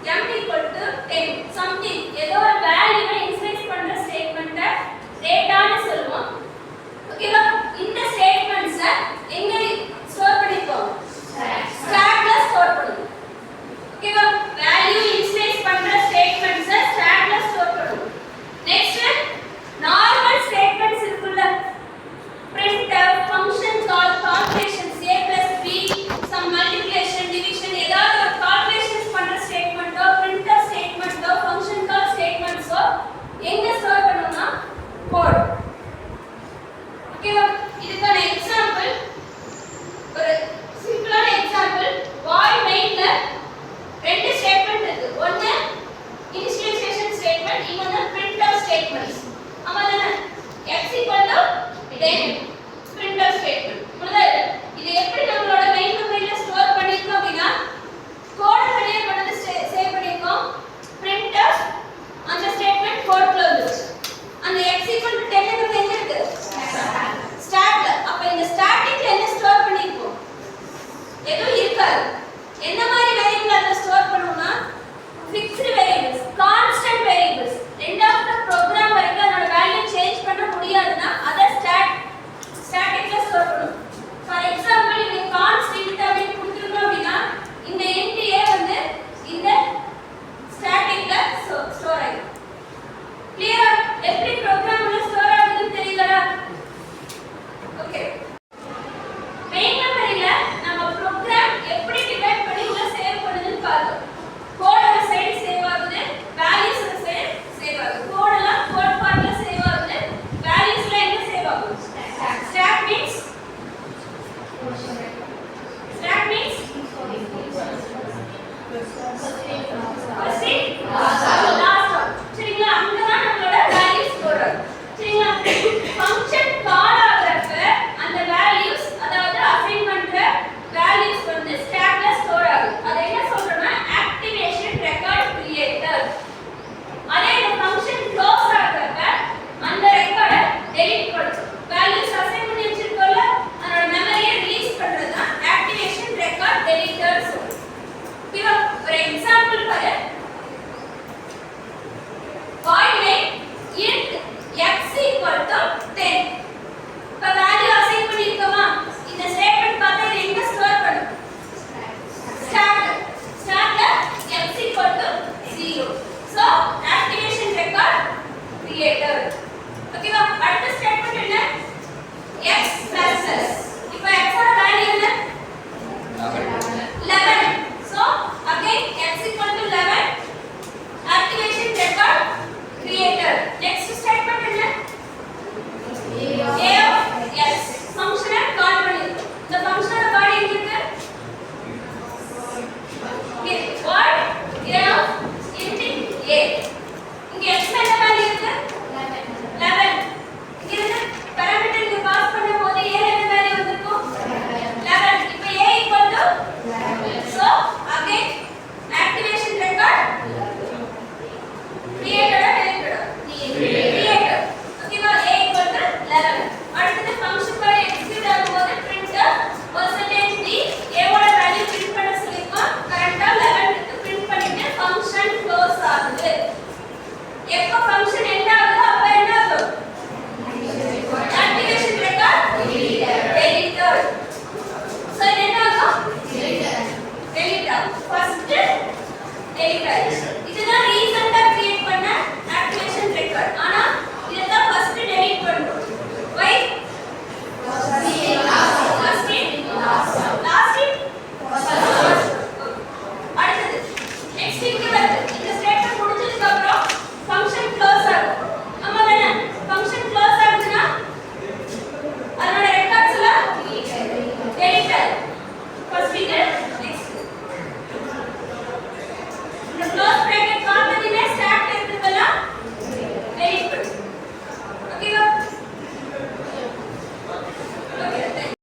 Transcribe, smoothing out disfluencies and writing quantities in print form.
m equal to 10 something ஏதோ ஒரு வேல்யூவை இனிஷியலைஸ் பண்ற ஸ்டேட்மென்ட்ட டேட்டான்னு சொல்லுவோம். ஓகேவா? இந்த ஸ்டேட்மென்ட்ஸை எங்க ஸ்டோர் பண்ணிருக்கோம்? ஸ்டாக்ல ஸ்டோர் பண்ணுவோம். ஓகேவா? வேல்யூ இனிஷியலைஸ் பண்ற ஸ்டேட்மென்ட்ஸை ஸ்டாக்ல ஸ்டோர் பண்ணுவோம். நெக்ஸ்ட் நார்மல் ஸ்டேட்மென்ட்ஸ் இருக்குல்ல, printf, function call, calculations a plus b, some multiplication, division, ஏதாவது ஒரு calculations பண்ற ஸ்டேட்மென்ட்டோ printf ஸ்டேட்மென்ட்டோ function call ஸ்டேட்மென்ட்ஸோ எங்க ஸ்டோர் பண்ணுவோம்னா கோட். ஓகேவா? இதுக்கான எக்ஸாம்பிள் ஒரு சிம்பிளான எக்ஸாம்பிள், void mainல ரெண்டு ஸ்டேட்மென்ட் இருக்கு. ஒன்னு இனிஷியலைசேஷன் ஸ்டேட்மென்ட், இன்னொன்னு printf ஸ்டேட்மென்ட். ஆமாதானே? x equal to 10 printf statement. புரியுதா? இது எப்படி நம்மளோட மெயின் மெமரியில ஸ்டோர் பண்ணிருக்கோம் அப்படினா கோட் தனியா பண்ணது சேவ் பண்ணிருக்கோம். printf அந்த ஸ்டேட்மென்ட் கோட்ல வந்துச்சு. அந்த x equal to 10 ங்கிறது எங்க இருக்கு? ஸ்டாக்ல. அப்ப இந்த ஸ்டாட்டிக்ல என்ன ஸ்டோர் பண்ணிருக்கோம்? எதுவும் இருக்காது. என்ன மாதிரி வேரியபிள் அத ஸ்டோர் பண்ணுவோம்னா fixed variables, constant variables. End of the program வரைக்கும் அதோட வேல்யூ சேஞ்ச் பண்ண முடியாதுன்னா அத ஸ்டாட்டிக்ல ஸ்டோர் பண்ணுவோம். ஃபார் எக்ஸாம்பிள் இங்க கான்ஸ்டன்ட் அப்படின்னு கொடுத்துருக்கோம் அப்படின்னா இந்த int a வந்து இந்த ஸ்டாட்டிக்ல ஸ்டோர் ஆயிடும். கிளியரா? எப்படி ப்ரோகிராம்ல ஸ்டோர் ஆகுதுன்னு தெரியுதா? ஓகே. மெயின் மெமரியில நம்ம ப்ரோகிராம் எப்படி டிவைட் பண்ணி உள்ள சேவ் பண்ணுதுன்னு பார்த்தோம். கோட் ஒரு சைடு சேவ் ஆகுது, வேல்யூஸ் ஒரு சைடு சேவ் ஆகுது. கோட் எல்லாம் கோட் பார்ட்ல சேவ் ஆகுது, வேல்யூஸ்ல எங்க சேவ் ஆகுது? ஸ்டாக் மீன்ஸ் சரிங்களா? அங்கதான் நம்மளோட வேல்யூஸ் ஸ்டோர் ஆகும். சரிங்களா? ஃபங்க்ஷன் கால் ஆகுறப்ப அந்த வேல்யூஸ், அதாவது அசைன் பண்ற வேல்யூஸ் வந்து ஸ்டாக்ல ஸ்டோர் ஆகுது. அது என்ன சொல்றோம்னா ஆக்டிவேஷன் ரெக்கார்ட் கிரியேட்டர். அதே இந்த ஃபங்க்ஷன் க்ளோஸ் ஆகுறப்ப அந்த ரெக்கார்டை டெலீட் பண்ணும். வேல்யூஸ் அசைன் பண்ணி வச்சிருக்கோம்ல, அதோட மெமரியை ரிலீஸ் பண்றது தான் ஆக்டிவேஷன் ரெக்கார்ட் டெலீட்டர் சொல்றோம். ஓகேவா? ஒரு எக்ஸாம்பிள் பாரு. void main int x equal to 10. இப்ப வேல்யூ அசைன் பண்ணிருக்கோமா? இந்த ஸ்டேட்மென்ட் பார்த்தா இது எங்க ஸ்டோர் பண்ணும்? ஸ்டாக்ல x equal to 0. so activation record creator. ஓகேவா? அடுத்த ஸ்டேட்மென்ட் என்ன? x plus s. இப்போ x ஓட வேல்யூ என்ன? 11. so again x equal to 11, activation record creator. next statement என்ன? a of s. function கால் பண்ணிருக்கோம். இந்த ஃபங்க்ஷனோட பாடி எங்க இருக்கு? void a of int a. இங்க x ல என்ன வேல்யூ இருக்கு? 11. இங்க இருந்து பாராமீட்டர் இங்க பாஸ் பண்ணும்போது a ல என்ன வேல்யூ வந்திருக்கும்? 11. இப்போ a equal to 11. so again activation record created or deleted? created. ஓகேவா? a equal to 11. அடுத்து ஃபங்க்ஷன் பாடி எக்ஸிக்யூட் ஆகும்போது printf percentage d a ஓட வேல்யூ பிரிண்ட் பண்ண சொல்லிருக்கோம். கரெக்ட்டா 11 க்கு பிரிண்ட் பண்ணிட்டு ஃபங்க்ஷன் க்ளோஸ் ஆகுது. எப்ப ஃபங்க்ஷன் எண்ட் ஆகுதோ அப்ப என்ன ஆகும்? Activation record டெலீட்டர். சோ என்ன ஆகும்? டெலீட் ஆகும். ஃபர்ஸ்ட் டெலீட் ஆயிடுச்சு.